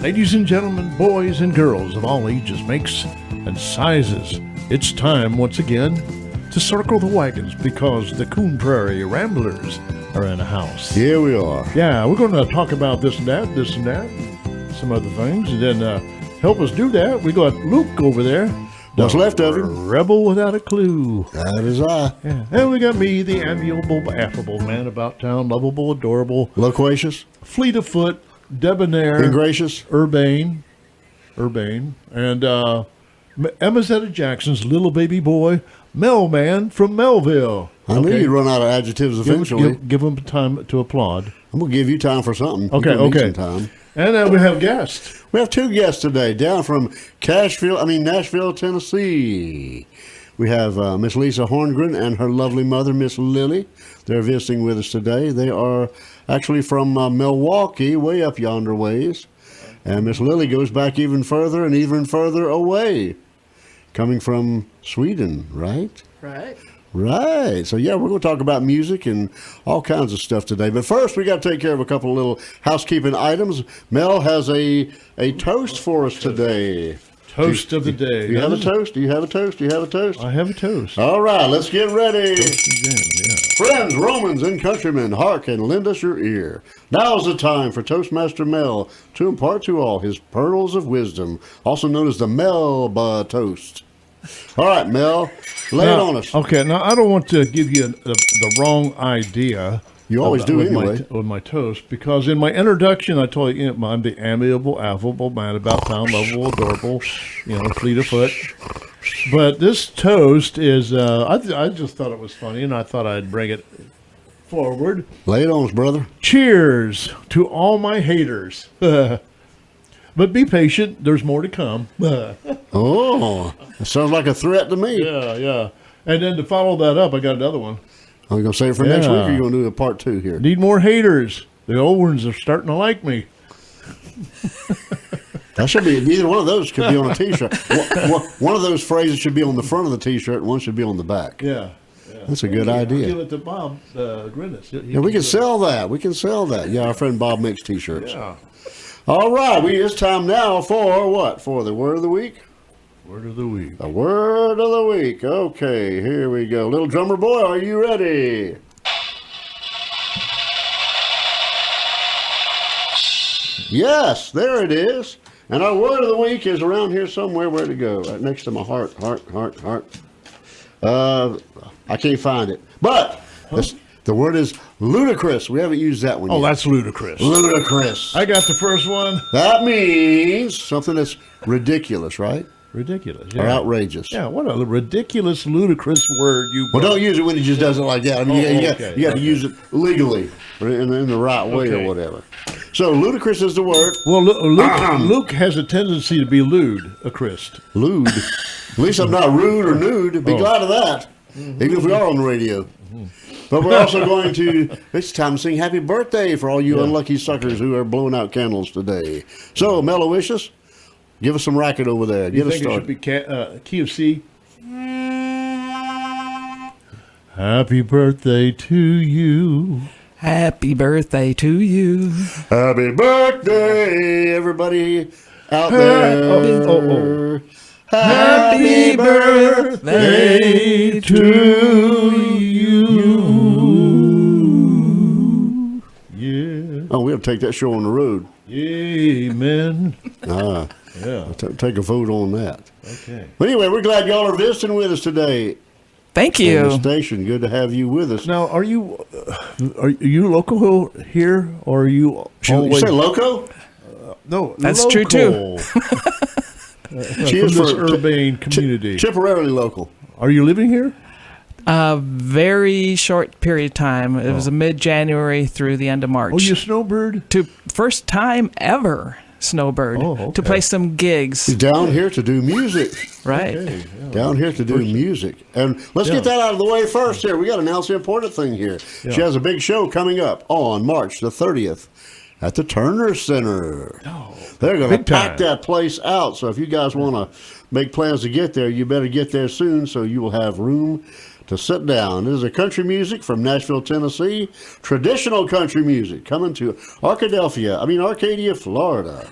Ladies and gentlemen, boys and girls of all ages, makes, and sizes, it's time once again to circle the wagons because the Coon Prairie Ramblers are in the house. Here we are. Yeah, we're going to talk about this and that, some other things, and then help us do that, we got Luke over there. What's left of him? Rebel without a clue. That is I. Yeah. And we got me, the amiable, affable man about town, lovable, adorable, Loquacious. fleet of foot, debonair, Ingracious. urbane, and Emma Jackson's little baby boy, Mel Man from Melville. I knew you'd run out of adjectives eventually. Give him time to applaud. I'm going to give you time for something. Okay. Some time. And then we have guests. We have two guests today, down from Nashville, Tennessee. We have Miss Lisa Horngren and her lovely mother, Miss Lily. They're visiting with us today. They are actually from Milwaukee, way up yonder ways. And Miss Lily goes back even further and even further away, coming from Sweden, right? Right. So, yeah, we're going to talk about music and all kinds of stuff today. But first, we got to take care of a couple of little housekeeping items. Mel has a toast for us today. Toast of the day. Do you have a toast? Do you have a toast? Do you have a toast? I have a toast. All right, let's get ready. Yeah. Friends, Romans, and countrymen, hark and lend us your ear. Now's the time for Toastmaster Mel to impart to all his pearls of wisdom, also known as the Melba Toast. All right, Mel, lay it on us. Okay, now I don't want to give you the wrong idea. You always do with anyway. with my toast, because in my introduction I told you, I'm the amiable, affable man about town, lovable, adorable, fleet of foot. But this toast is, I just thought it was funny, and I thought I'd bring it forward. Lay it on us, brother. Cheers to all my haters. But be patient, there's more to come. Oh, that sounds like a threat to me. Yeah. And then to follow that up, I got another one. Are you going to save it for next week, or are you going to do a part 2 here? Need more haters. The old ones are starting to like me. That should be, either one of those could be on a T-shirt. One of those phrases should be on the front of the T-shirt, and one should be on the back. Yeah. That's a good idea. Give it to Bob Grinnis. Yeah, we can sell that. Yeah, our friend Bob makes T-shirts. Yeah. All right, it's time now for what? For the Word of the Week? Word of the week. The Word of the Week. Okay, here we go. Little drummer boy, are you ready? Yes, there it is. And our Word of the Week is around here somewhere. Where'd it go? Right next to my heart. I can't find it. But the word is ludicrous. We haven't used that one yet. Oh, that's ludicrous. Ludicrous. I got the first one. That means something that's ridiculous, right? Ridiculous. Or outrageous. Yeah, what a ridiculous, ludicrous word you Well, don't use it when he just does it like that. I mean, you got to use it legally or in the right way or whatever. So, ludicrous is the word. Well, Luke has a tendency to be lewd-a-Christ. Lewd. At least I'm not rude or nude. Be glad of that, even if we are on the radio. But we're also going to, it's time to sing happy birthday for all you unlucky suckers who are blowing out candles today. So, Mellowishes, give us some racket over there. Get us started. You think it should be key of C? Happy birthday to you. Happy birthday to you. Happy birthday, everybody out there. Happy birthday to you. Yeah. Oh, we'll take that show on the road. Amen. Yeah. Take a vote on that. Okay. But anyway, we're glad y'all are visiting with us today. Thank On you. the station. Good to have you with us. Now, are you local here, or are you? You say loco? No, That's true, too. She from is this for urbane community. Temporarily local. Are you living here? A very short period of time. It was a mid-January through the end of March. Oh, you snowbird? To first time ever snowbird. To play some gigs. He's down here to do music. Right. Okay, yeah. Down here to do music. And let's get that out of the way first here. We got to announce the important thing here. Yeah. She has a big show coming up on March the 30th at the Turner Center. They're going to pack that place out. So if you guys want to make plans to get there, you better get there soon so you will have room to sit down. This is a country music from Nashville, Tennessee. Traditional country music coming to Arcadia, Florida.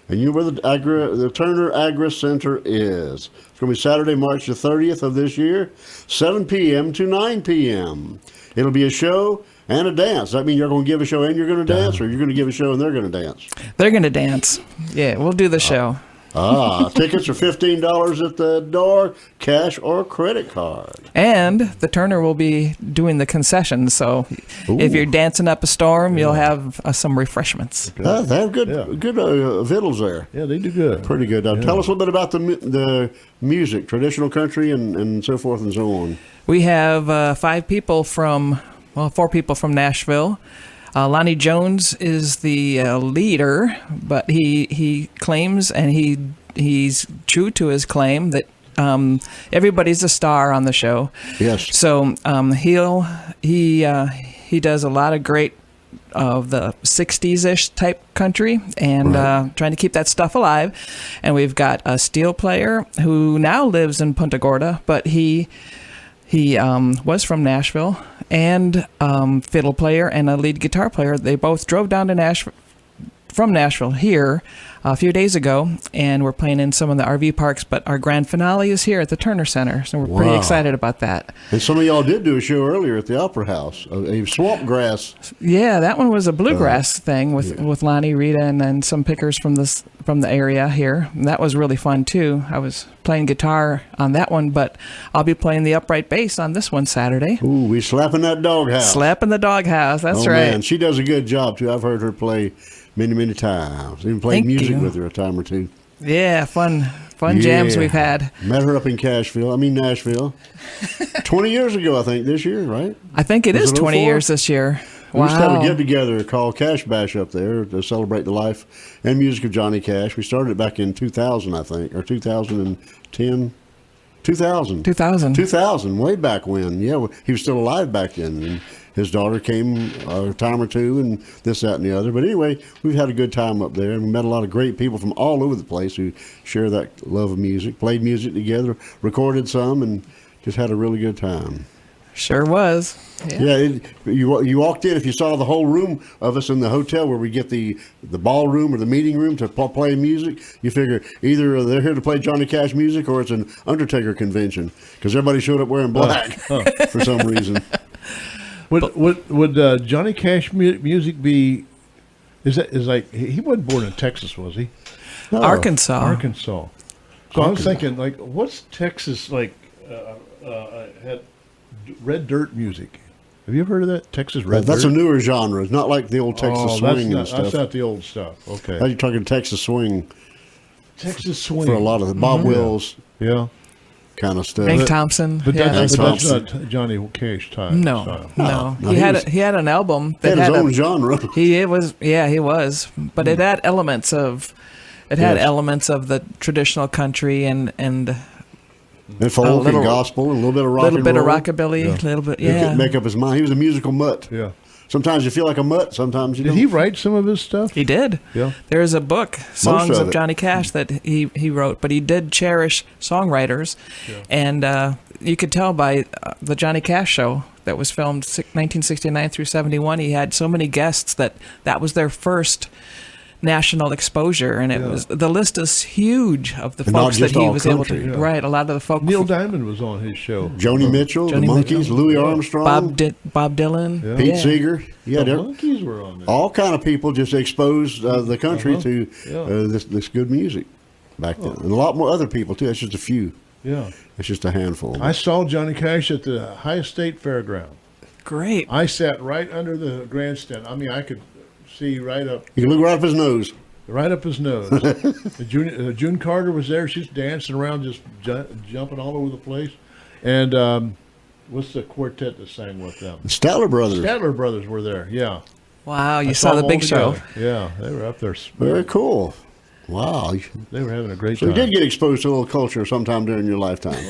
And you know where the Turner Agri Center is. It's going to be Saturday, March the 30th of this year, 7 p.m. to 9 p.m. It'll be a show and a dance. Does that mean you're going to give a show and you're going to dance, or you're going to give a show and they're going to dance? They're going to dance. Yeah, we'll do the show. Tickets are $15 at the door, cash or credit card. And the Turner will be doing the concessions, so if you're dancing up a storm, you'll have some refreshments. They have good victuals there. Yeah, they do good. Pretty good. Tell us a little bit about the music, traditional country, and so forth and so on. We have 4 people from Nashville. Lonnie Jones is the leader, but he claims, and he's true to his claim, that everybody's a star on the show. Yes. So he does a lot of great of the 60s-ish type country, and trying to keep that stuff alive. And we've got a steel player who now lives in Punta Gorda, but he was from Nashville, and fiddle player and a lead guitar player. They both drove down to from Nashville here a few days ago, and we're playing in some of the RV parks, but our grand finale is here at the Turner Center, so we're pretty excited about that. And some of y'all did do a show earlier at the Opera House, a swamp grass. Yeah, that one was a bluegrass thing with Lonnie, Rita, and then some pickers from the area here. And that was really fun too. I was playing guitar on that one, but I'll be playing the upright bass on this one Saturday. Ooh, we slapping that doghouse. Slapping the doghouse, that's right. Man, she does a good job too. I've heard her play many times. Even played music with her a time or two. Yeah, fun jams we've had. Met her up in Nashville. 20 years ago, I think, this year, right? I think it is 20 years this year. We used to have a get-together called Cash Bash up there to celebrate the life and music of Johnny Cash. We started it back in 2000, I think, or 2010. 2000, way back when. Yeah, he was still alive back then. And his daughter came a time or two, and this, that, and the other. But anyway, we've had a good time up there, and we met a lot of great people from all over the place who share that love of music, played music together, recorded some, and just had a really good time. Sure was. Yeah, you walked in, if you saw the whole room of us in the hotel where we get the ballroom or the meeting room to play music, you figure either they're here to play Johnny Cash music or it's an Undertaker convention, because everybody showed up wearing black for some reason. Would Johnny Cash music be? Is like he wasn't born in Texas, was he? No. Arkansas. So I was thinking, like, what's Texas like? Had red dirt music. Have you ever heard of that? Texas red dirt? That's a newer genre. It's not like the old Texas swing and stuff. That's not the old stuff. Okay. Now you're talking Texas swing. Texas swing. For a lot of the Bob Wills. Yeah. Kind of stuff. Hank Thompson. But that's not Johnny Cash time. No. He had an album that had his own genre. He was. But it had elements of the traditional country and folk and gospel and a little bit of rock and roll. A little bit of rockabilly, a little bit, He couldn't make up his mind. He was a musical mutt. Yeah. Sometimes you feel like a mutt, sometimes you don't. Did he write some of his stuff? He did. Yeah. There's a book, Songs of Johnny Cash, that he wrote, but he did cherish songwriters. Yeah. And you could tell by the Johnny Cash show that was filmed 1969 through 71, he had so many guests that was their first national exposure, and the list is huge of the folks that he was able to write. A lot of the folk. Neil Diamond was on his show. Joni Mitchell, the Monkees, Louis Armstrong, Bob Dylan, Pete Seeger. Yeah, the Monkees were on there. All kind of people just exposed the country to this good music back then, and a lot more other people too. That's just a few. Yeah, it's just a handful. I saw Johnny Cash at the High State Fairground. Great. I sat right under the grandstand. I mean, I could see right up. You can look right up his nose. Right up his nose. June Carter was there. She's dancing around, just jumping all over the place. And what's the quartet that sang with them? The Statler Brothers. Statler Brothers were there, yeah. Wow, you saw the big show. Yeah, they were up there. Very cool. Wow. They were having a great time. So you did get exposed to a little culture sometime during your lifetime.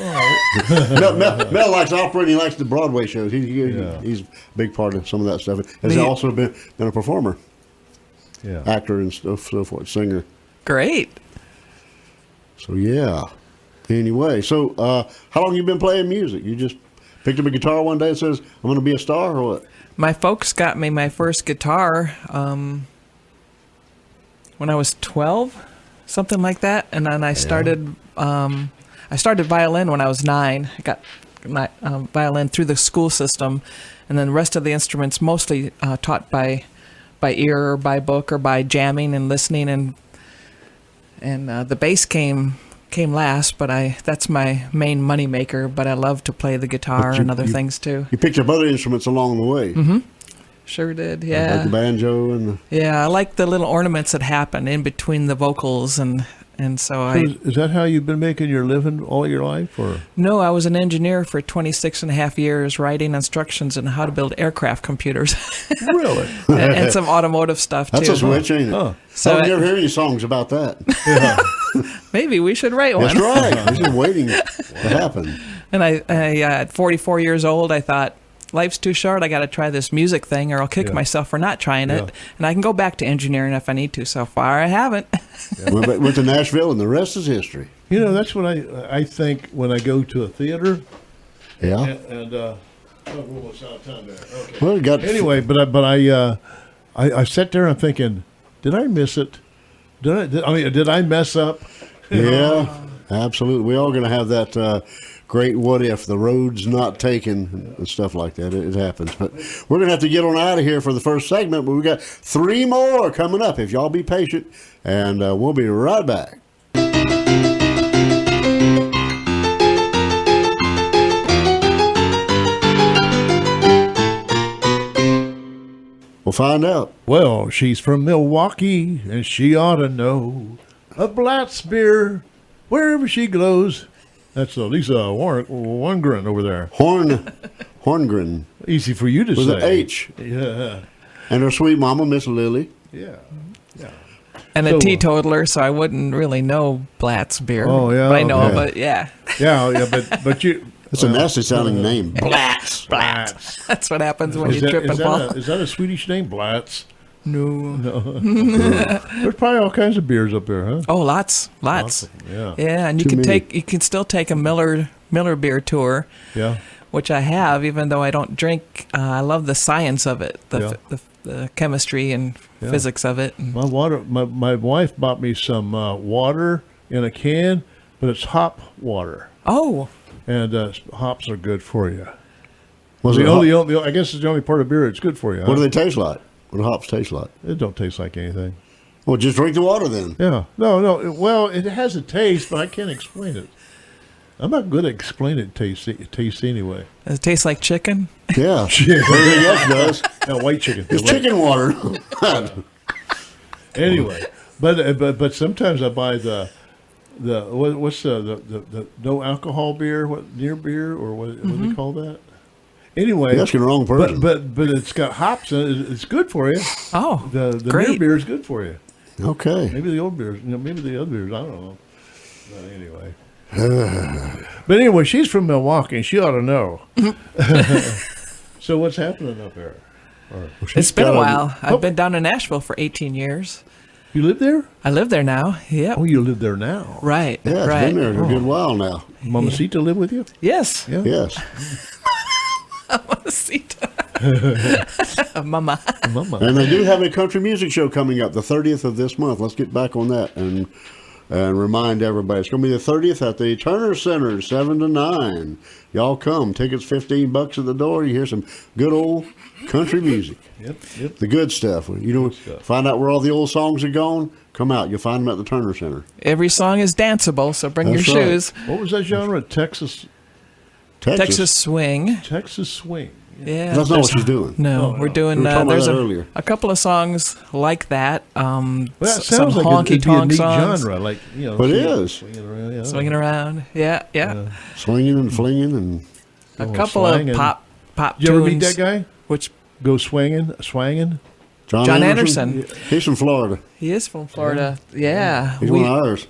Mel likes opera and he likes the Broadway shows. He's a big part of some of that stuff. Has also been a performer, actor and so forth, singer. Great. So, yeah. Anyway, so how long you been playing music? You just picked up a guitar one day and says, I'm going to be a star, or what? My folks got me my first guitar when I was 12. something like that. And then I started violin when I was 9. I got my violin through the school system, and then the rest of the instruments mostly taught by ear or by book or by jamming and listening, and the bass came last, but that's my main money maker. But I love to play the guitar and other things too. You picked up other instruments along the way. Mm-hmm. Sure did, yeah. Like the banjo and Yeah, I like the little ornaments that happen in between the vocals, and so Is that how you've been making your living all your life, or? No, I was an engineer for 26 and a half years, writing instructions on how to build aircraft computers. Really? and some automotive stuff, too. that's a switch, ain't it? Huh. So I've never heard any songs about that. maybe we should write one. That's right. This is waiting to happen. And I at 44 years old, I thought, life's too short. I got to try this music thing, or I'll kick myself for not trying it. Yeah. And I can go back to engineering if I need to. So far, I haven't. Went to Nashville, and the rest is history. You know, that's what I think when I go to a theater. Yeah. And we're almost out of time there. Okay. Well, we got Anyway, but I sat there and I'm thinking, did I miss it? Did I mess up? Yeah, absolutely. We're all going to have that great what if, the road's not taken and stuff like that. It happens. But we're going to have to get on out of here for the first segment, but we got 3 more coming up if y'all be patient, and we'll be right back. We'll find out. Well, she's from Milwaukee, and she ought to know. A Blatz beer, wherever she goes. That's Lisa Horngren over there. Horngren. Easy for you to With say. an H. Yeah. And her sweet mama, Miss Lily. Yeah. Yeah. And So, a teetotaler, so I wouldn't really know Blatz beer. Oh, yeah, But I know okay. of it, yeah. Yeah, but you. It's a nasty sounding name. Blatz. That's what happens when you trip and fall. Is that a Swedish name, Blatz? No. There's probably all kinds of beers up there, huh? Oh, lots. Lots of them, yeah. Yeah, and you Too can many. you can still take a Miller beer tour, Yeah. which I have, even though I don't drink. I love the science of it, the chemistry and Yeah. physics of it. And My wife bought me some water in a can, but it's hop water, oh, and hops are good for you. Was it I guess it's the only part of beer it's good for you. Huh? What do they taste like? What do hops taste like? It don't taste like anything. Well, just drink the water then. Yeah. No. Well, it has a taste, but I can't explain it. I'm not good at explaining taste anyway. does it taste like chicken? Yeah. Everything else does. No, white chicken. It's chicken water. Anyway, but sometimes I buy what's the no alcohol beer? What, near beer, or what do they call that? Anyway, You're asking the wrong person. but it's got hops in it. It's good for you. Oh, The great. near beer is good for you. Okay. Maybe the old beers, maybe the other beers. I don't know. But anyway, she's from Milwaukee. And she ought to know. So what's happening up there? It's been a got a- while. I've been down in Nashville for 18 years. You live there? I live there now. Yep. Oh, you live there now. Right. Yeah, it's right. been there a good while now. Mamacita live with you? Yes. Yeah. Yes. Mama. Mama. And they do have a country music show coming up the 30th of this month. Let's get back on that and remind everybody. It's going to be the 30th at the Turner Center, 7 to 9. Y'all come. Tickets $15 at the door. You hear some good old country music. Yep. The good stuff. Find out where all the old songs are gone. Come out. You'll find them at the Turner Center. Every song is danceable, so bring That's your right. shoes. What was that genre? Texas Texas swing. swing. Yeah. That's not what there's- she's doing. No, No, we're no. doing. We were talking about There's that earlier. a couple of songs like that. Well, that Some sounds like honky it'd be a tonk neat songs. genre, like But it is. swinging around. Yeah. Swinging around. Yeah. Swinging and flinging and A Oh, couple slang of and- pop Did you ever meet tunes. that guy? Which Go swanging. John Anderson. He's from Florida. he is from Florida. Yeah. He's one of ours.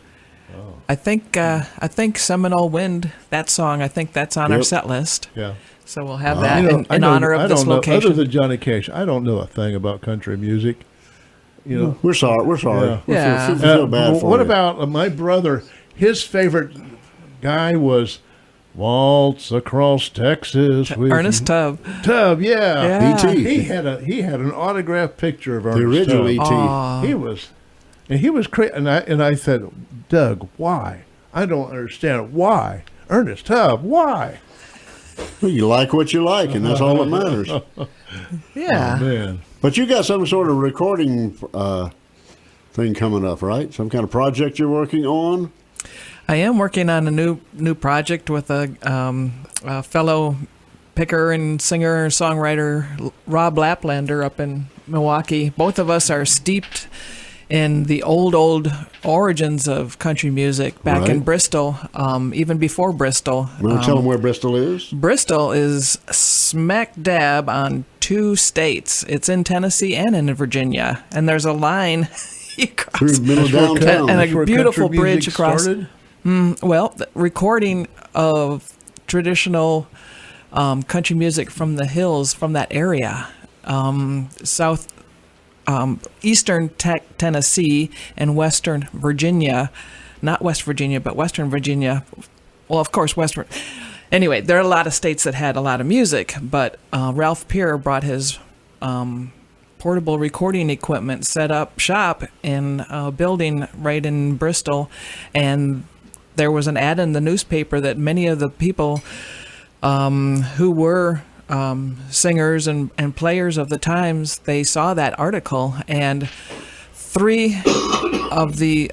I think Seminole Wind, that song, I think that's on our Yep. set list. Yeah. So we'll have Wow. that You know, in honor I of this don't know, location. other than Johnny Cash, I don't know a thing about country music. You know. We're sorry. We're sorry. Yeah. We Yeah. feel bad for what you. about my brother? His favorite guy was Waltz Across Texas with Ernest Tubb. Tubb. Yeah. Yeah. E.T. He had an autographed picture of Ernest The original Tubb. E.T. Aw. He was And he was crazy. And I said, Doug, why? I don't understand. Why? Ernest Tubb, why? Well, you like what you like, and that's all that matters. Yeah. Oh, man. But you got some sort of recording thing coming up, right? Some kind of project you're working on? I am working on a new project with a fellow picker and singer songwriter Rob Laplander up in Milwaukee. Both of us are steeped in the old origins of country music back in Right. Bristol, even before Bristol. Want to tell them where Bristol is? Bristol is smack dab on 2 states. It's in Tennessee and in Virginia, and there's a line you cross. Through middle That's where downtown. And a That's where beautiful country bridge music across. started? Well, the recording of traditional country music from the hills from that area, eastern Tennessee and western Virginia, not West Virginia, but western Virginia. Well, of course, western. Anyway, there are a lot of states that had a lot of music, but Ralph Peer brought his portable recording equipment, set up shop in a building right in Bristol, and there was an ad in the newspaper that many of the people who were singers and players of the times, they saw that article, and 3 of the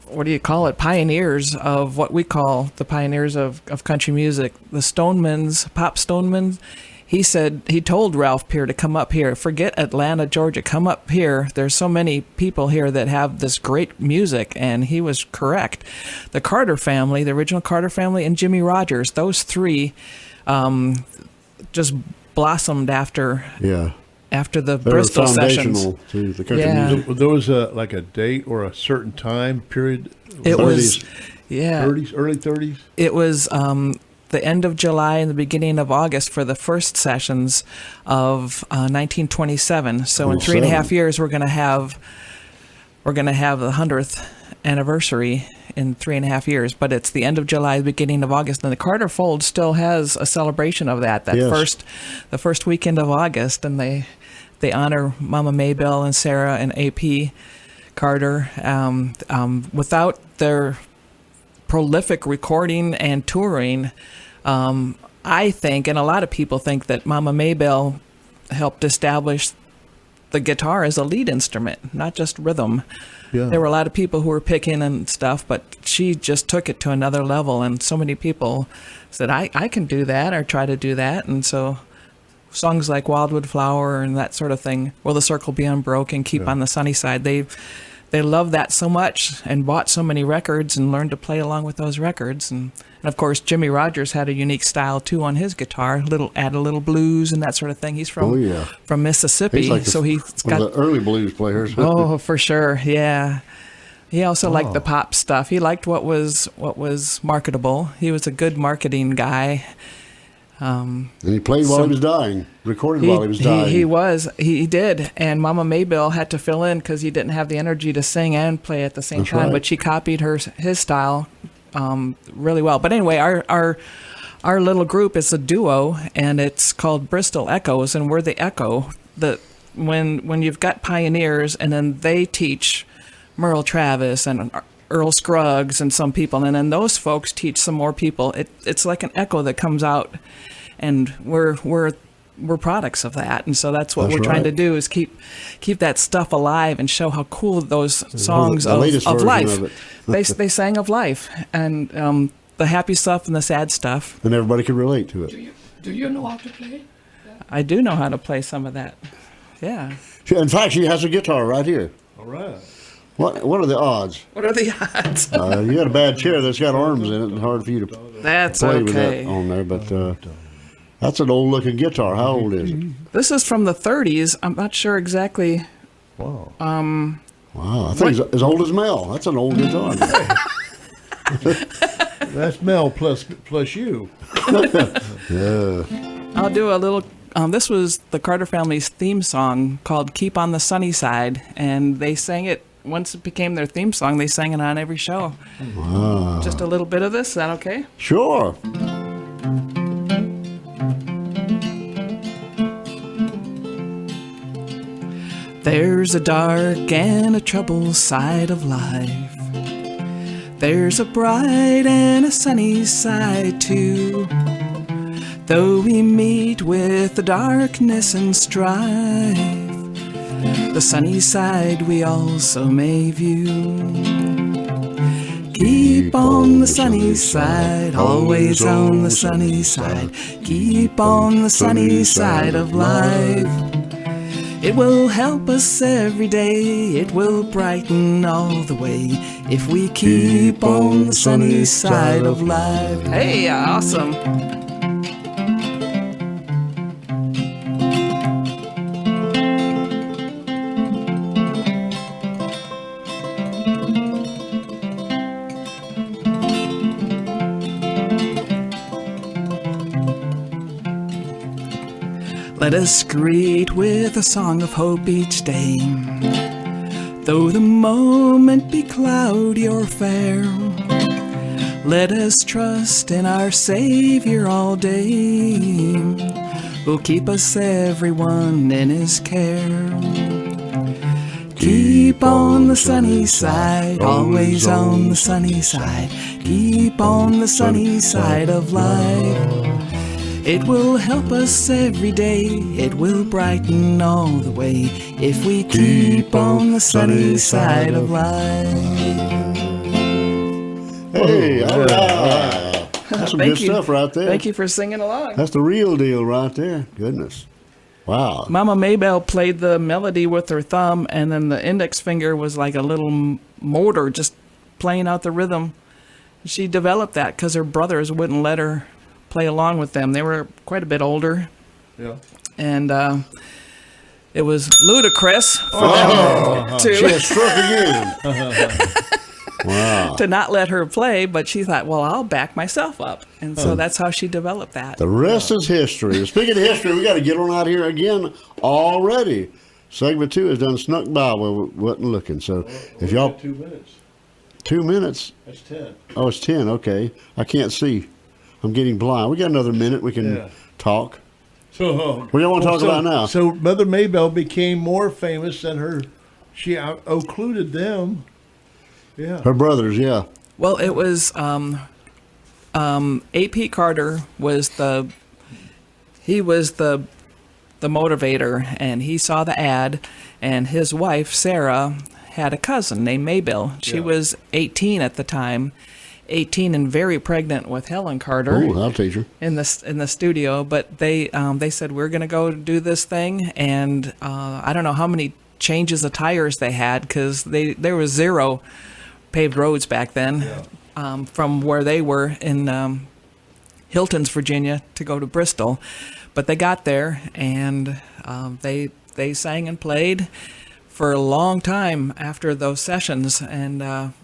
what do you call it, pioneers of what we call the pioneers of country music, the Stonemans, Pop Stonemans, he told Ralph Peer to come up here. Forget Atlanta, Georgia. Come up here. There's so many people here that have this great music, and he was correct. The Carter family, the original Carter family, and Jimmy Rogers, those 3 just blossomed after Yeah. the They're Bristol sessions. foundational to the country Yeah. music. There was like a date or a certain time period? It 30s. was, yeah. 30s, early 30s? It was the end of July and the beginning of August for the first sessions of 1927. So in 3.5 years, we're going to have the 100th anniversary in 3.5 years. But it's the end of July, the beginning of August, and the Carter Fold still has a celebration of that. Yes. The first weekend of August, and they honor Mama Maybelle and Sarah and AP Carter. Without their prolific recording and touring, I think, and a lot of people think, that Mama Maybelle helped establish the guitar as a lead instrument, not just rhythm. Yeah. There were a lot of people who were picking and stuff, but she just took it to another level, and so many people said, I can do that, or try to do that. And so songs like Wildwood Flower and that sort of thing, Will the Circle Be Unbroken, Keep on the Sunny Side, they loved that so much and bought so many records and learned to play along with those records. And of course, Jimmy Rogers had a unique style too on his guitar, add a little blues and that sort of thing. He's from Mississippi, He's like so he's one got of the early blues players. oh, for sure, yeah. He also liked the pop stuff. He liked what was marketable. He was a good marketing guy. And he played while he was dying, recorded while he was dying. He did. And Mama Maybelle had to fill in because he didn't have the energy to sing and play at the same That's time. right. But she copied his style really well. But anyway, our little group is a duo, and it's called Bristol Echoes, and we're the echo. When you've got pioneers, and then they teach Merle Travis and Earl Scruggs and some people, and then those folks teach some more people. It's like an echo that comes out, and we're products of that. And so that's what we're trying to do, is keep that stuff alive and show how cool those songs the latest of version life. of it. they sang of life, and the happy stuff and the sad stuff. And everybody could relate to it. Do you know how to play? I do know how to play some of that. Yeah. In fact, she has a guitar right here. All right. What are the odds? What are the odds? You got a bad chair that's got arms in it, and hard for you to That's play with that okay. on there. But that's an old-looking guitar. How old is it? This is from the 30s. I'm not sure exactly. Wow. Wow, I think it's as old as Mel. That's an old guitar. That's Mel plus you. Yeah. I'll do a little. This was the Carter family's theme song called "Keep on the Sunny Side," and they sang it. Once it became their theme song, they sang it on every show. Wow. Just a little bit of this. Is that okay? Sure. There's a dark and a troubled side of life. There's a bright and a sunny side too. Though we meet with the darkness and strife, the sunny side we also may view. Keep on the sunny side, always on the sunny side. Keep on the sunny side of life. It will help us every day, it will brighten all the way if we keep on the sunny side of life. Hey, awesome. Let us greet with a song of hope each day. Though the moment be cloudy or fair, let us trust in our Savior all day, who'll keep us everyone in his care. Keep on the sunny side, always on the sunny side. Keep on the sunny side of life. It will help us every day, it will brighten all the way if we keep on the sunny side of life. Hey, all right. That's some good stuff right there. Thank you for singing along. That's the real deal right there. Goodness. Wow. Mama Maybelle played the melody with her thumb, and then the index finger was like a little motor just playing out the rhythm. She developed that because her brothers wouldn't let her play along with them. They were quite a bit older. Yeah. And it was ludicrous for them She has struck again. Wow. to not let her play, but she thought, well, I'll back myself up. And so that's how she developed that. The rest is history. Speaking of history, we got to get on out here again already. Segment 2 is done snuck by while we wasn't looking. So if y'all... 2 minutes. 2 minutes? That's 10. Oh, it's 10. Okay. I can't see. I'm getting blind. We got another minute. We can talk. So, what do you want to talk about now? So Mother Maybelle became more famous than her. She occluded them. Yeah. Her brothers, yeah. Well, it was A.P. Carter was the motivator, and he saw the ad, and his wife Sarah had a cousin named Maybelle. She was 18 at the time. 18 and very pregnant with Helen Carter. Oh, I'll teach her. In the studio, but they said, we're going to go do this thing, and I don't know how many changes of tires they had, because there was 0 paved roads back then from where they were in Hiltons, Virginia, to go to Bristol. But they got there, and they sang and played for a long time after those sessions, and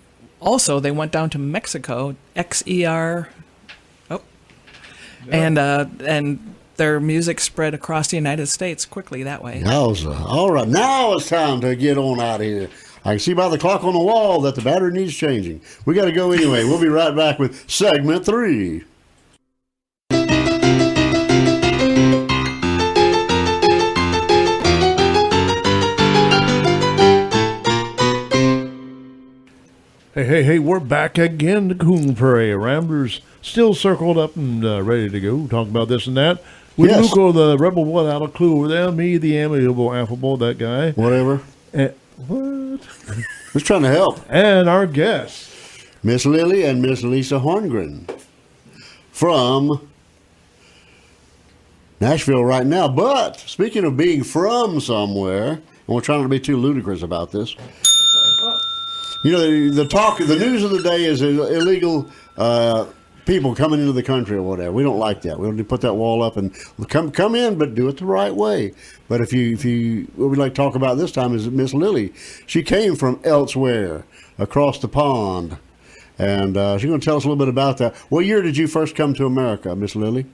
also, they went down to Mexico, XER, and their music spread across the United States quickly that way. All right, now it's time to get on out of here. I can see by the clock on the wall that the battery needs changing. We got to go anyway. We'll be right back with segment 3. Hey, we're back again. The Coon Prairie Ramblers, still circled up and ready to go. Talk about this and that. With Luco, the rebel, without a clue over there. Me, the amiable, affable, that guy. Whatever. What? Just trying to help. And our guests. Miss Lily and Miss Lisa Horngren from Nashville right now. But speaking of being from somewhere, and we're trying not to be too ludicrous about this, you know, the news of the day is illegal people coming into the country or whatever. We don't like that. We want to put that wall up and come in, but do it the right way. But what we'd like to talk about this time is Miss Lily. She came from elsewhere, across the pond, and she's going to tell us a little bit about that. What year did you first come to America, Miss Lily?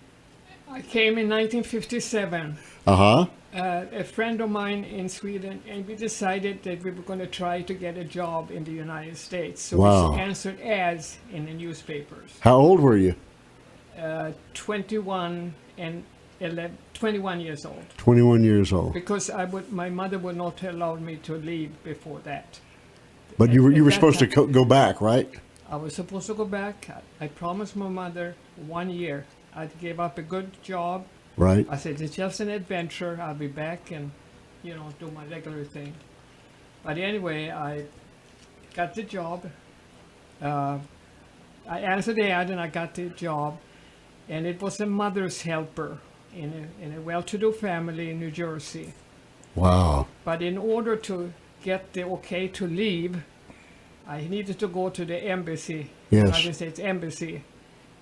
I came in 1957. Uh-huh. A friend of mine in Sweden, and we decided that we were going to try to get a job in the United States. So we answered ads in the newspapers. How old were you? 21, and 21 years old. 21 years old. Because my mother would not allow me to leave before that. But you At were that supposed to time, go back, right? I was supposed to go back. I promised my mother 1 year. I gave up a good job. Right. I said, it's just an adventure. I'll be back and, do my regular thing. But anyway, I got the job. I answered the ad and I got the job. And it was a mother's helper in a well-to-do family in New Jersey. Wow. But in order to get the okay to leave, I needed to go to the embassy, Yes. United States Embassy.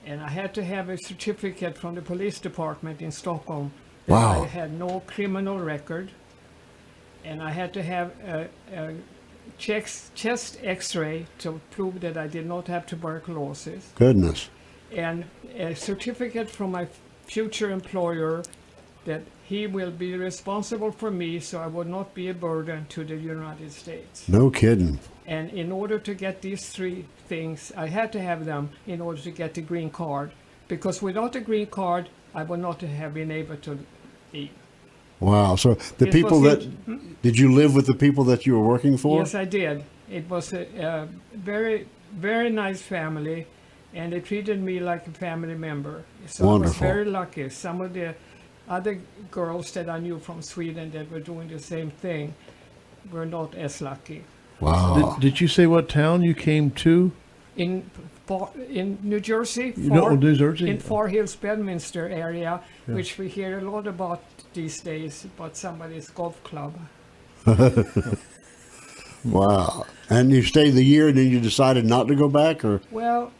And I had to have a certificate from the police department in Stockholm that Wow. I had no criminal record. And I had to have a chest x-ray to prove that I did not have tuberculosis. Goodness. And a certificate from my future employer that he will be responsible for me so I would not be a burden to the United States. No kidding. And in order to get these three things, I had to have them in order to get the green card. Because without the green card, I would not have been able to leave. Wow. So the It people was that, did you live with the people that you were working for? Yes, I did. It was a very, very nice family, and they treated me like a family member. So I was Wonderful. very lucky. Some of the other girls that I knew from Sweden that were doing the same thing were not as lucky. Wow. Did you say what town you came to? In New Jersey, New Jersey? in Far Hills, Bedminster area, which we hear a lot about these days, about somebody's golf club. Wow. And you stayed the year and then you decided not to go back, or? Well,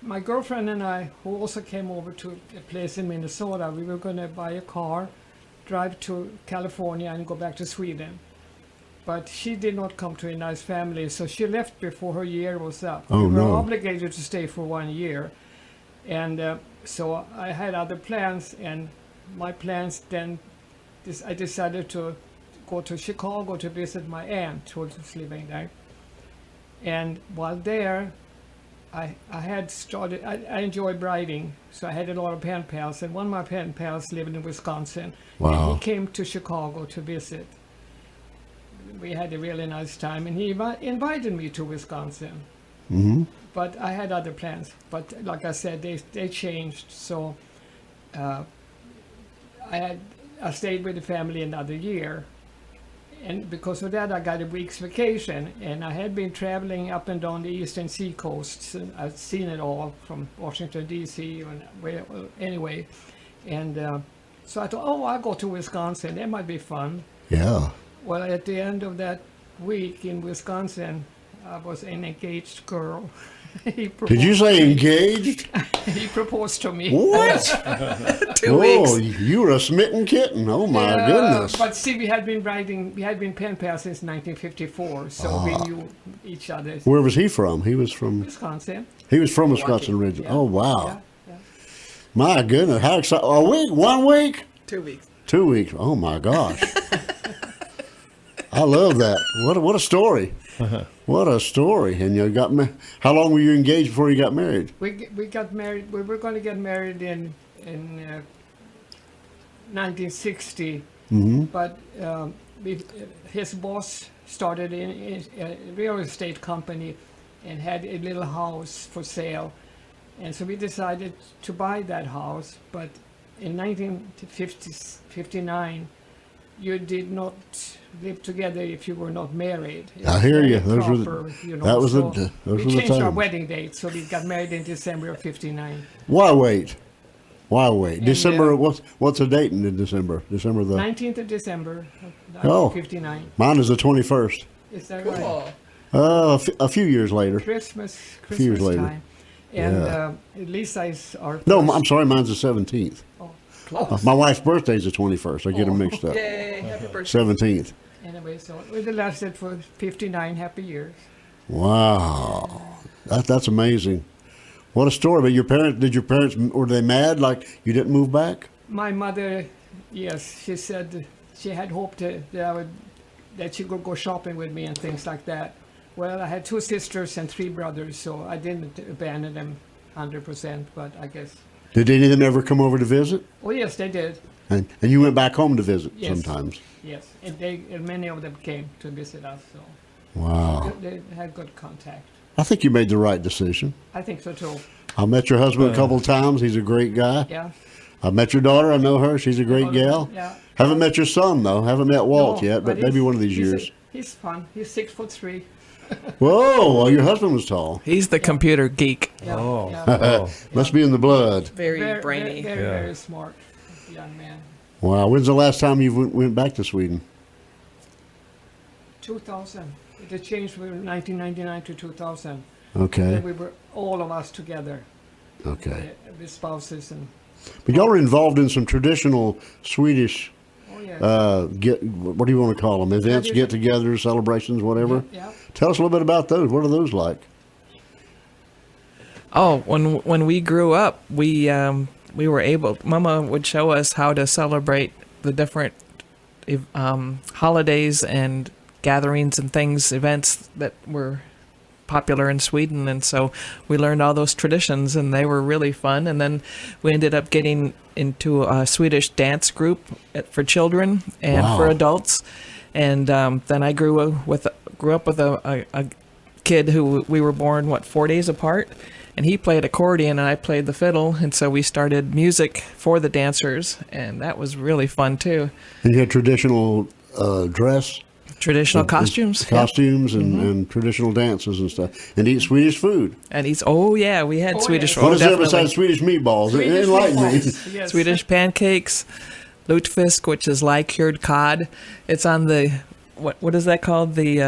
my girlfriend and I, who also came over to a place in Minnesota, we were going to buy a car, drive to California and go back to Sweden. But she did not come to a nice family, so she left before her year was up. Oh, we were no. obligated to stay for 1 year. And so I had other plans, and my plans then, I decided to go to Chicago to visit my aunt who was living there. And while there, I enjoyed writing, so I had a lot of pen pals, and one of my pen pals lived in Wisconsin. Wow. And he came to Chicago to visit. We had a really nice time, and he invited me to Wisconsin. Mm-hmm. But I had other plans. But like I said, they changed. So I stayed with the family another year, and because of that, I got a week's vacation. And I had been traveling up and down the eastern seacoasts, and I'd seen it all from Washington D.C. and anyway. And so I thought, I'll go to Wisconsin. That might be fun. Yeah. Well, at the end of that week in Wisconsin, I was an engaged girl. Did you say engaged? He proposed to me. What? 2 weeks. Oh, you were a smitten kitten. Oh, my goodness. But see, we had been pen pals since 1954, so we knew each other. Where was he from? He was from Wisconsin. Wisconsin originally. Yeah. Oh, wow. Yeah, yeah. My goodness. How exciting. A week? 1 week? 2 weeks. 2 weeks. Oh, my gosh. I love that. What a story. What a story. And you got how long were you engaged before you got married? We got married. We were going to get married in 1960, but his boss started a real estate company and had a little house for sale, and so we decided to buy that house. But in 1959, you did not live together if you were not married. It I was hear very you. Those were proper, that was so those we were the changed our times. wedding date, so we got married in December of '59. Why wait? Why wait? And, December. What's the date in December? December the 19th of December of Oh. 1959. Mine is the 21st. Is that right? Cool. A few years later. Christmas few years later. time. And Yeah. Lisa's our No, first- I'm sorry. Mine's the 17th. Oh, close. My wife's birthday is the 21st. I get them mixed up. Yay, happy birthday. 17th. Anyway, so we lasted for 59 happy years. Wow, that's amazing. What a story! But did your parents, were they mad like you didn't move back? My mother, yes, she said she had hoped that she could go shopping with me and things like that. Well, I had 2 sisters and 3 brothers, so I didn't abandon them 100%, but I guess Did any of them ever come over to visit? Oh yes, they did. And you went back home to visit Yes. sometimes. Yes, and many of them came to visit us. So Wow. they had good contact. I think you made the right decision. I think so too. I met your husband a couple of times. He's a great guy. Yeah. I met your daughter. I know her. She's a great gal. Yeah. Haven't met your son, though. Haven't met Walt No, yet, but maybe he's- one of these he's years. He's fun. He's 6'3". Whoa, well, your husband was tall. He's the computer geek. Yeah. Oh. Yeah. Oh. Must be in the blood. Very brainy. Very, Yeah. very smart young man. Wow. When's the last time you went back to Sweden? 2000. The change from 1999 to 2000. Okay. And we were all of us together, Okay. the spouses and. But y'all are involved in some traditional Swedish, Oh yeah. what do you want to call them? Events, Tradition. get-togethers, celebrations, whatever. Yeah. Tell us a little bit about those. What are those like? Oh, when we grew up, we were able. Mama would show us how to celebrate the different holidays and gatherings and things, events that were popular in Sweden, and so we learned all those traditions, and they were really fun. And then we ended up getting into a Swedish dance group for children and Wow. for adults. And then I grew up with a kid who we were born 4 days apart, and he played accordion and I played the fiddle, and so we started music for the dancers, and that was really fun too. And you had traditional dress? Traditional costumes. Yep. Costumes and traditional dances and stuff. And eat Swedish food. And he's we had Oh, Swedish yes. What food. is there Definitely. besides Swedish meatballs? Swedish Enlighten me. meatballs, yes. Swedish pancakes, lutfisk, which is like cured cod. It's on the what is that called? The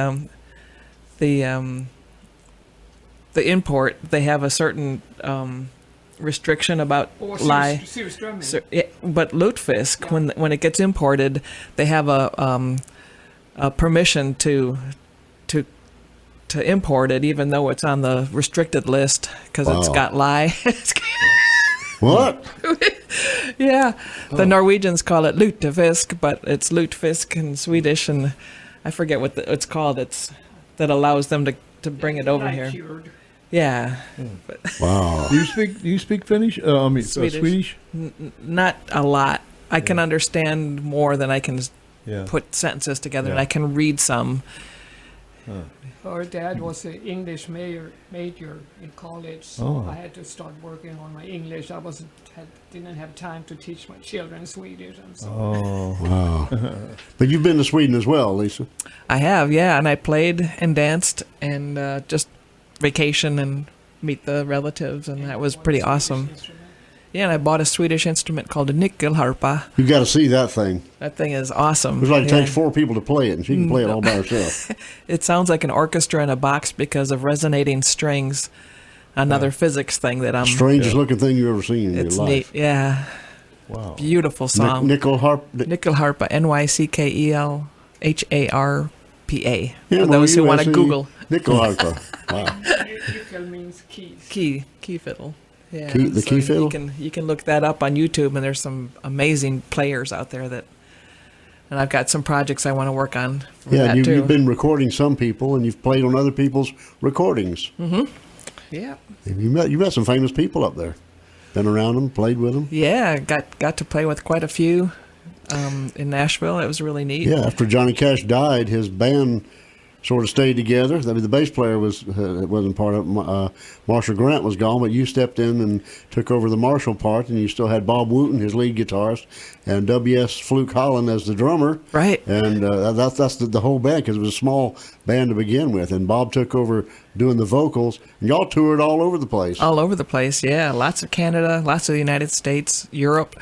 import. They have a certain restriction about Or lye. surströmming. So, but lutefisk, when it gets imported, they have a permission to import it, even though it's on the restricted list because it's Wow. got lye. What? Yeah, the Norwegians call it lutefisk, but it's lutefisk in Swedish, and I forget what it's called. It's that allows them to bring it over Like here. cured. Yeah, Wow. Do you speak Finnish? I mean, Swedish. Swedish? not a lot. I can understand more than I can Yeah. put sentences together, and Yeah. I can read some. Her dad was an English major in college, so Oh. I had to start working on my English. I didn't have time to teach my children Swedish, and so Oh. Wow. But you've been to Sweden as well, Lisa. I have, yeah, and I played and danced and just vacation and meet the relatives, and that was one pretty Swedish awesome. instrument. Yeah, and I bought a Swedish instrument called a nyckelharpa. You've got to see that thing. That thing is awesome. It's like it Yeah. takes 4 people to play it, and she can play it all by herself. It sounds like an orchestra in a box because of resonating strings. Another physics thing that I'm. Strangest looking thing you've ever seen in It's your neat, life. yeah. Wow. Beautiful song. Nickel harp. Nyckelharpa, Nyckelharpa. Yeah, For those who want to NYUSC. Google. Nickel harpa. Wow. Nickel means keys. Key fiddle. Yeah. The key fiddle? You can look that up on YouTube, and there's some amazing players out there and I've got some projects I want to work on from Yeah, that and too. you've been recording some people, and you've played on other people's recordings. Yeah. And you met some famous people up there. Been around them, played with them. Yeah, got to play with quite a few in Nashville. It was really neat. Yeah, after Johnny Cash died, his band sort of stayed together. I mean, the bass player wasn't part of it. Marshall Grant was gone, but you stepped in and took over the Marshall part, and you still had Bob Wooten, his lead guitarist, and W.S. Fluke Holland as the drummer. Right. And that's the whole band, because it was a small band to begin with. And Bob took over doing the vocals, and y'all toured all over the place. All over the place, yeah. Lots of Canada, lots of the United States, Europe.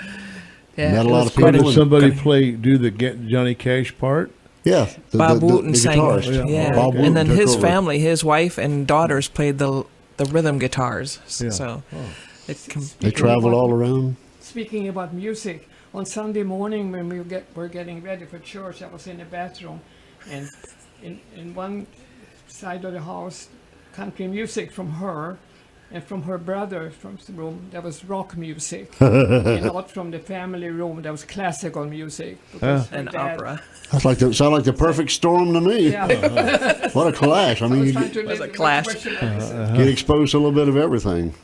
Yeah, Met a it lot was of quite people. Did somebody do the Johnny Cash part? Yeah, Bob Wooten sang, guitarist. yeah. Bob Wooten And then took his over. family, his wife and daughters played the rhythm guitars. Yeah. So it They traveled all around. Speaking about music, on Sunday morning when we were getting ready for church, I was in the bathroom, and in one side of the house, country music from her, and from her brother from the room, there was rock music. And out from the family room, there was classical music. because her and dad- opera. Sound like the perfect storm to me. Yeah. What a clash! I I mean, was you trying to was a live- clash. what should I say? get exposed to a little bit of everything.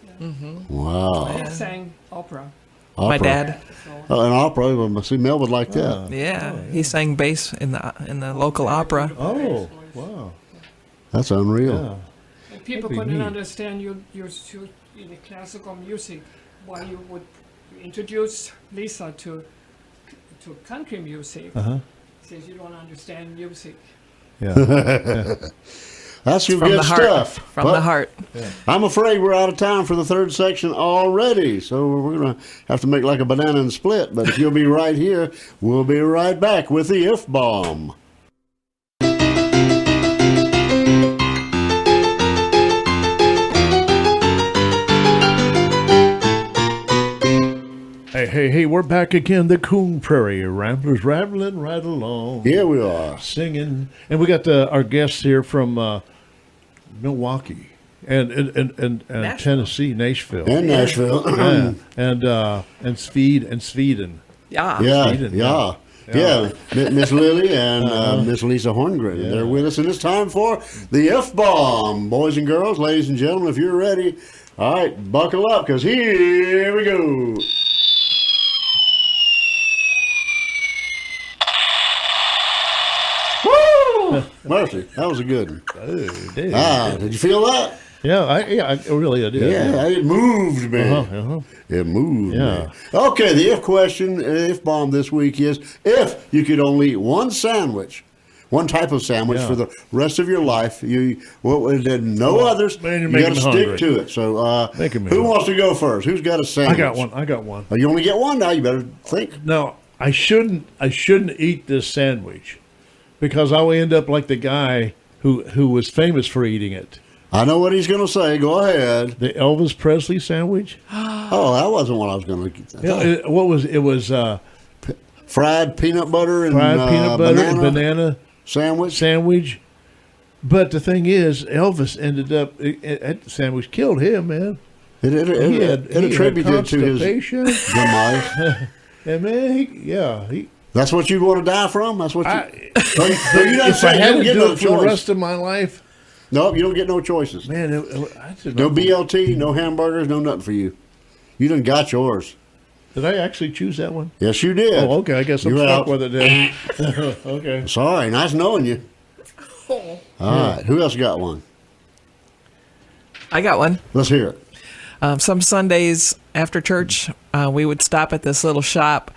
Wow. I sang opera. My Opera. dad. So An opera. Well, see, Mel would like that. Yeah, he sang bass in the local opera. Oh, wow. That's unreal. Yeah. and people That'd be couldn't neat. understand you in the classical music why you would introduce Lisa to country music. Uh-huh. Says you don't understand music. Yeah. That's some From good the heart. stuff. From But the heart. I'm afraid we're out of time for the third section already, so we're going to have to make like a banana and split. But if you'll be right here, we'll be right back with the F-bomb. Hey, we're back again. The Coon Prairie Ramblers, rambling right along. Here we are. Singing. And we got our guests here from Milwaukee and Tennessee, Nashville. In Nashville. Yeah. And Sweden. Yeah. Yeah. Miss Lily and Miss Lisa Horngren. They're with us, and it's time for the F-bomb. Boys and girls, ladies and gentlemen, if you're ready, all right, buckle up, because here we go. Woo! Mercy, that was a good one. Oh, dude. Did you feel that? Yeah, I really did. Yeah, it moved me. Uh-huh. It moved Yeah. me. Okay, the if question, if bomb this week is, if you could only eat one sandwich, one type of sandwich for the rest of your life, no others, man, you're you got to making me stick hungry. to it. So Making me who hungry. wants to go first? Who's got a sandwich? I got one. Oh, you only get one now. You better think. No, I shouldn't eat this sandwich because I'll end up like the guy who was famous for eating it. I know what he's going to say. Go ahead. The Elvis Presley sandwich. Oh, that wasn't what I was going to get. Yeah, what was it? Was Fried peanut butter and fried peanut butter and banana sandwich. But the thing is, Elvis ended up that sandwich killed him, man. It He had attributed to his constipation. demise. And man, he That's what you want to die from? That's what you... So you don't if I say had you don't to get do no it for the choice. rest of my life, Nope, you don't get no choices. man, I just No BLT, no hamburgers, no nothing for you. You done got yours. Did I actually choose that one? Yes, you did. Oh, okay. I guess I'm You're stuck out. with it then. Okay. Sorry, nice knowing you. All right, who else got one? I got one. Let's hear it. Some Sundays after church, we would stop at this little shop,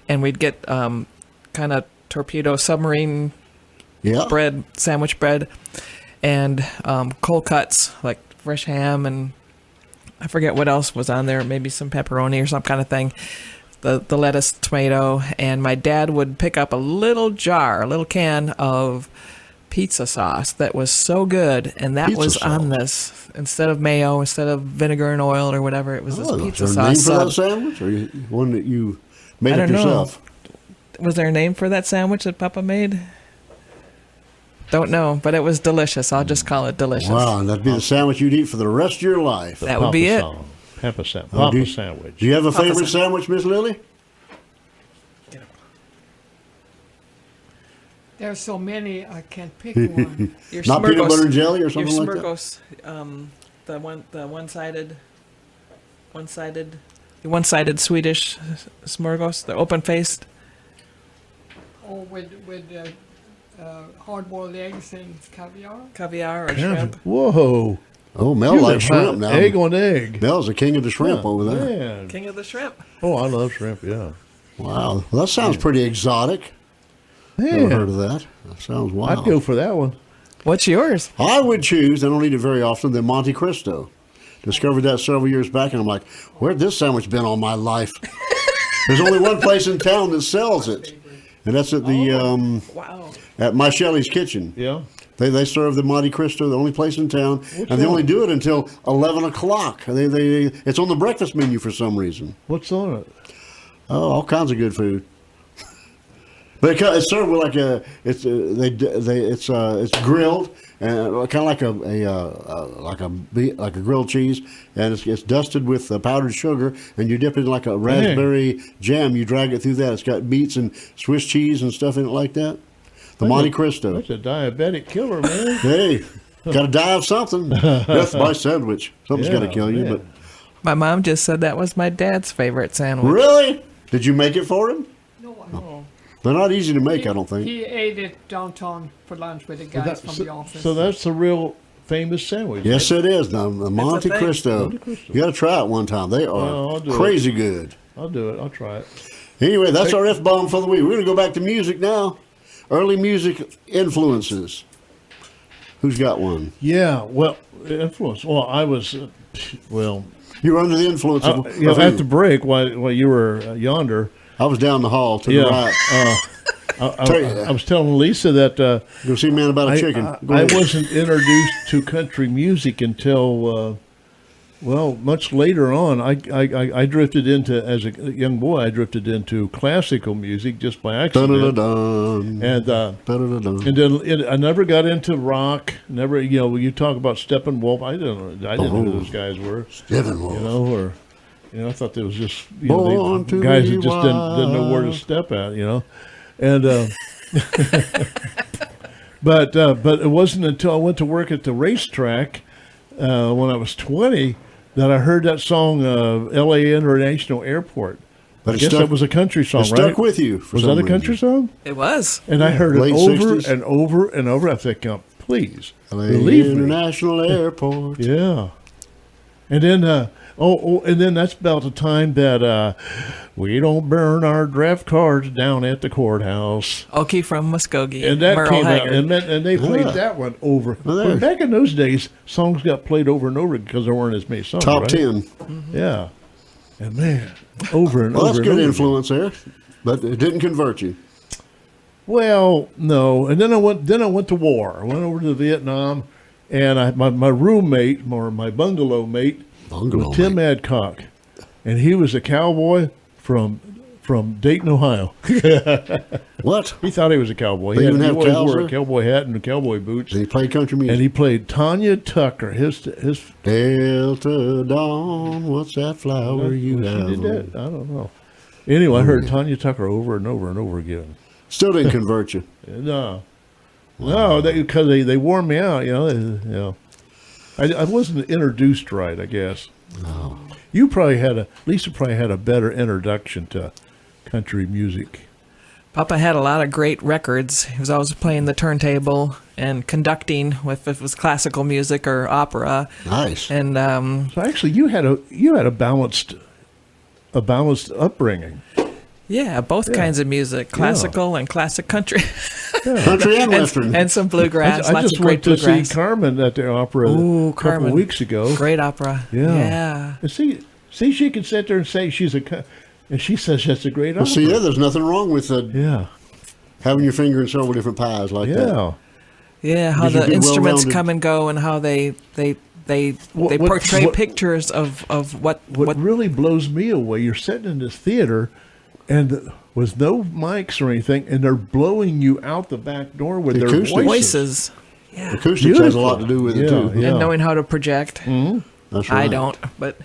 and we'd get kind of torpedo submarine Yeah. bread, sandwich bread, and cold cuts like fresh ham, and I forget what else was on there. Maybe some pepperoni or some kind of thing. The lettuce, tomato, and my dad would pick up a little can of pizza sauce that was so good, and that Pizza was sauce. on this instead of mayo, instead of vinegar and oil or whatever. It was this Oh, pizza is there a name sauce. for that sandwich, or one that you made I up don't know. yourself? Was there a name for that sandwich that Papa made? Don't know, but it was delicious. I'll just call it delicious. Wow, and that'd be the sandwich you'd eat for the rest of your life. That would be it. Papa Oh, do you- sandwich. Do you have a Papa favorite sandwich. sandwich, Miss Lily? There's so many, I can't pick one. Your Not peanut Smurgos- butter and jelly or Your something like that? Smurgos, the one-sided Swedish Smurgos, the open-faced. Or with hard-boiled eggs and caviar. Or shrimp. Whoa. Oh, Mel You likes live shrimp now. Egg on egg. Mel's the king of the shrimp Huh, over there. Man. King of the shrimp. Oh, I love shrimp, yeah. Wow, well, that sounds pretty exotic. Never heard Man, of that. That sounds wild. I'd go for that one. What's yours? I would choose, I don't eat it very often, the Monte Cristo. Discovered that several years back, and I'm like, where'd this sandwich been all my life? There's only one place in town that sells it, and that's at the Wow. at My Shelley's Kitchen. Yeah. They serve the Monte Cristo, the only place in town, and they that? only do it until 11 o'clock. It's on the breakfast menu for some reason. What's on it? Oh, all kinds of good food. But it's served with like it's grilled and kind of like a grilled cheese, and it's dusted with powdered sugar, and you dip it in like a raspberry jam. You drag it through that. It's got beets and Swiss cheese and stuff in it like that. The Monte Cristo. That's a diabetic killer, man. Hey, got to die of something. Death by sandwich. Something's got to Yeah, kill you. man. My mom just said that was my dad's favorite sandwich. Really? Did you make it for him? No. They're not easy to make, I don't think. He ate it downtown for lunch with the guys from the office. So that's the real famous sandwich. Yes, it is. The Monte thing. Cristo. Monte Cristo. You got to try it one time. They I'll are do crazy good. I'll do it. I'll try it. Anyway, that's our F-bomb for the week. We're going to go back to music now. Early music influences. Who's got one? Yeah. Well, influence. Well, I was. Well, You were under the influence of, you know, of at who? the break while you were yonder. I was down the hall to Yeah. the right. I was telling Lisa that Go see Man About a Chicken. Go I ahead. wasn't introduced to country music until, much later on. I drifted into, as a young boy, I drifted into classical music just by accident. Dun-dun-dun-dun. And Dun-dun-dun-dun. and then I never got into rock. Never, when you talk about Steppenwolf, I didn't know who those guys were. Steppenwolf. Or I thought they was just Born they, to guys be that just didn't know where to wild. step at, and but it wasn't until I went to work at the racetrack when I was 20 that I heard that song L.A. International Airport. But I it guess stuck- that was a country song, It stuck right? with you. For Was some that a country reason. song? It was. And I heard it Late over 60s? and over and over. I think, please LA believe me. International Airport. Yeah. And then, and then that's about the time that we don't burn our draft cards down at the courthouse. Okie from Muskogee. And that Merle came out, Haggard. and they played Yeah. that one over. Well, there. But back in those days, songs got played over and over because there weren't as many songs. Top right? 10. Yeah. And man, over and Well, over. that's and good over. influence there. But it didn't convert you. Well, no. And then I went to war. I went over to Vietnam, and my roommate, or my bungalow mate, was Tim Adcock, and he was a cowboy from Dayton, Ohio. What? He thought he was a cowboy. They He even he have always cows wore a there? cowboy hat and cowboy boots. Did he play country music? And he played Tanya Tucker. His Delta Dawn, what's that flower you she have? did that. I don't know. Anyway, I heard Tanya Tucker over and over and over again. Still didn't convert you. No, because they wore me out. I wasn't introduced right, I guess. No. Lisa probably had a better introduction to country music. Papa had a lot of great records. He was always playing the turntable and conducting if it was classical music or opera. Nice. And So actually, you had a balanced upbringing. yeah, both Yeah. kinds of music, classical and classic country, Country and Western. and some bluegrass. I lots just of great went to see bluegrass. Carmen at the opera Ooh, a couple Carmen. weeks ago. Great opera. Yeah. Yeah. And see, she can sit there and say and she says that's a great Well, opera. see, there's nothing wrong with Yeah, having your finger in several different pies like that. yeah. Yeah, how Gives you a the good instruments well-rounded- come and go, and how they What- portray what- pictures of what What really blows me away, you're sitting in this theater and with no mics or anything, and they're blowing you out the back door with The their acoustics. voices. Yeah, Acoustics has a lot to do with it, too. Yeah. and knowing how to project. That's right. I don't, but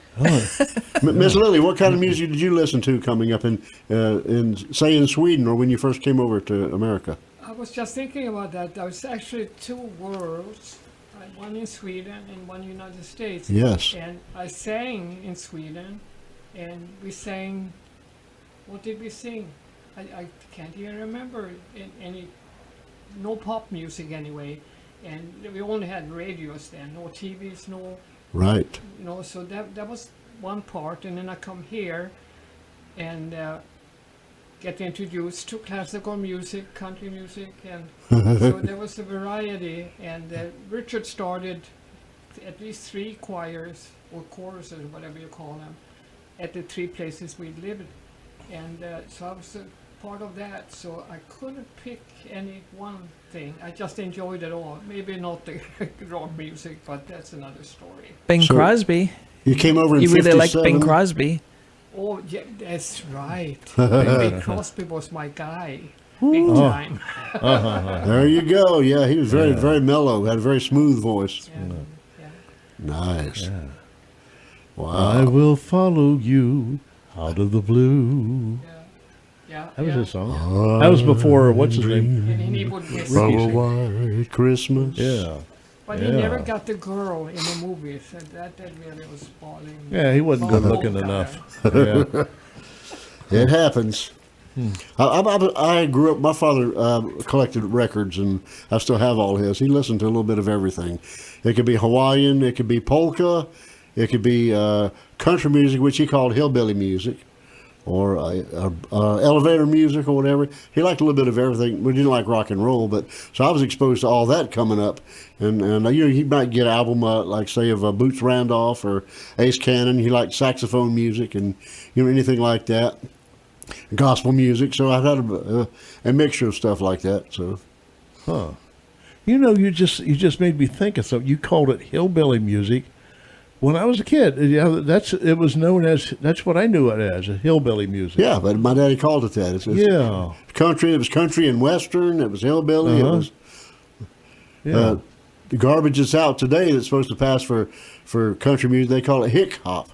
Miss Lily, what kind of music did you listen to coming up in Sweden or when you first came over to America? I was just thinking about that. There was actually two worlds, one in Sweden and one in the United States. Yes. And I sang in Sweden, and we sang. What did we sing? I can't even remember no pop music anyway, and we only had radios then, no TVs, no. Right. So that was one part, and then I come here and get introduced to classical music, country music, and so there was a variety. And Richard started at least 3 choirs or choruses, whatever you call them, at the 3 places we lived, and so I was a part of that. So I couldn't pick any one thing. I just enjoyed it all. Maybe not the rock music, but that's another story. Bing So- Crosby. You came over in You really 57. like Bing Crosby. Oh, yeah, that's right. Bing Crosby was my guy, big time. There you go. Yeah, he was very, very mellow. Had a very smooth voice. Yeah. Nice. I Wow. will follow you out of the blue. Yeah. That was his song. That was before what's his name? And he would miss From a it. white Christmas. Yeah. But he never got the girl in the movies, and that really was bothering me. Yeah, he wasn't good looking enough. Yeah. It happens. I grew up, my father collected records, and I still have all his. He listened to a little bit of everything. It could be Hawaiian, it could be polka, it could be country music, which he called hillbilly music, or elevator music or whatever. He liked a little bit of everything. We didn't like rock and roll, but so I was exposed to all that coming up. And you know, he might get an album like say of Boots Randolph or Ace Cannon. He liked saxophone music and you know anything like that, gospel music. So I had a mixture of stuff like that. So, You know, you just made me think of something. You called it hillbilly music. When I was a kid, it was known as, that's what I knew it as, a hillbilly music. yeah, but my daddy called it that. It's country. It was country and western. It was hillbilly. It was the garbage that's out today that's supposed to pass for country music. They call it hick hop,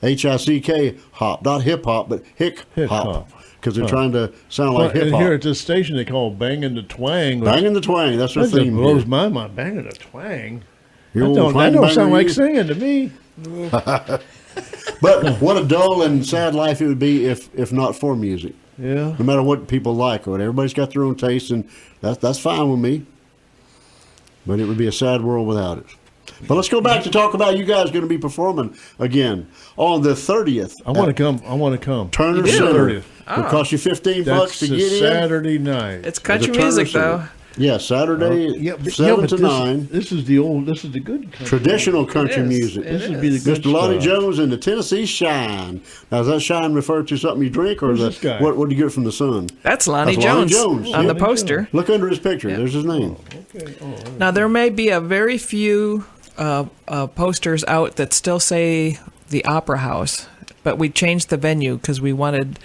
HICK hop, not hip hop, but hick hop, because they're trying to sound like hip And hop. here at this station, they call it banging the twang. Banging the twang. That's their That just theme. blows here. my mind. Banging the twang. Your That old don't twang sound banger like you? singing to me. But what a dull and sad life it would be if not for music. Yeah. No matter what people like or whatever, everybody's got their own taste, and that's fine with me. But it would be a sad world without it. But let's go back to talk about you guys going to be performing again on the 30th. I want to come. Turner You do? Center. 30th. It'll cost you $15 That's to a get in. Saturday night. It's country Turner music, Center. though. Yeah, Saturday, 7 to 9. This is the good country. Traditional country is. music. It This would be the good Mr. Lonnie stuff. Jones and the Tennessee Shine. Now, does that shine refer to something you drink, or Who's is this guy? what do you get from the sun? That's Lonnie That's Lonnie Jones, Jones. on the Yeah. poster. Look under his picture. There's his name. Okay. Now, there may be a very few posters out that still say the Opera House, but we changed the venue because we wanted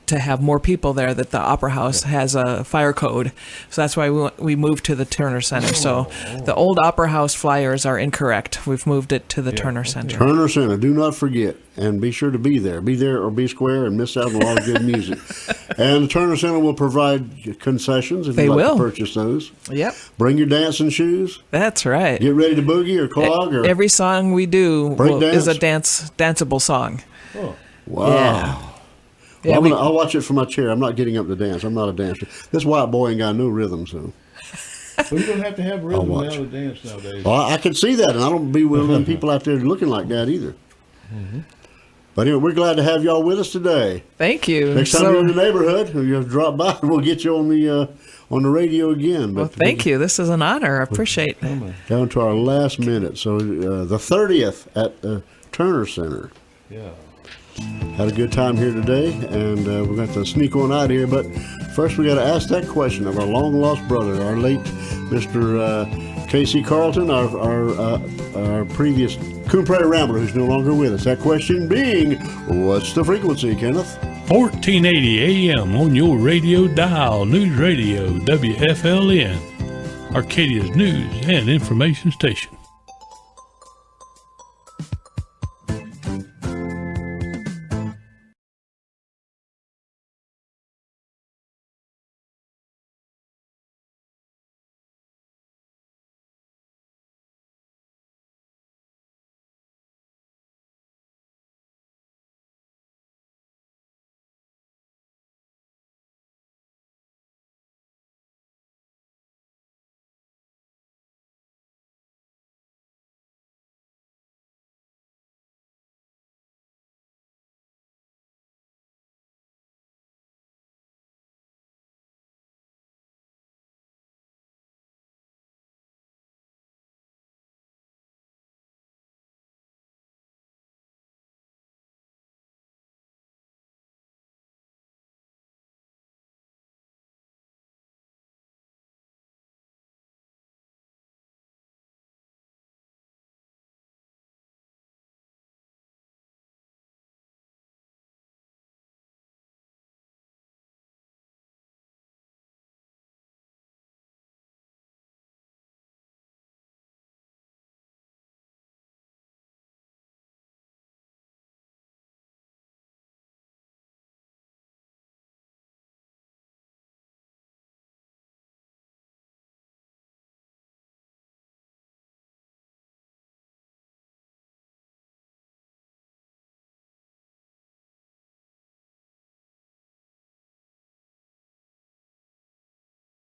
to have more people there, that the Opera House has a fire code. So that's why we moved to the Turner Center. So the old Opera House flyers are incorrect. We've moved it to the Turner Center. Turner Center. Do not forget, and be sure to be there. Be there or be square and miss out on a lot of good music. And the Turner Center will provide concessions if They you'd like will. to purchase those. Yep, Bring your dancing shoes. that's right. Get ready to boogie or clog. Or Every song we do Break is a dance? danceable song. wow. Yeah. Well, Yeah, I'll watch it from my chair. I'm not getting up to dance. I'm not a dancer. This white boy ain't got no rhythm, so. Well, you don't have to have rhythm watch. now to dance nowadays. Well, I can see that, and I don't be one of them people out there looking like that either. But anyway, we're glad to have y'all with us today. Thank you. Next time you're in the neighborhood, you have to drop by, we'll get you on the radio again. Well, thank you. This is an honor. I appreciate it. Down to our last minute. So the 30th at the Turner Center. Yeah. Had a good time here today, and we're going to sneak on out of here. But first, we got to ask that question of our long-lost brother, our late Mr. Casey Carlton, our previous Coon Prairie Rambler, who's no longer with us. That question being, what's the frequency, Kenneth? 1480 AM on your radio dial. News Radio WFLN, Arcadia's news and information station.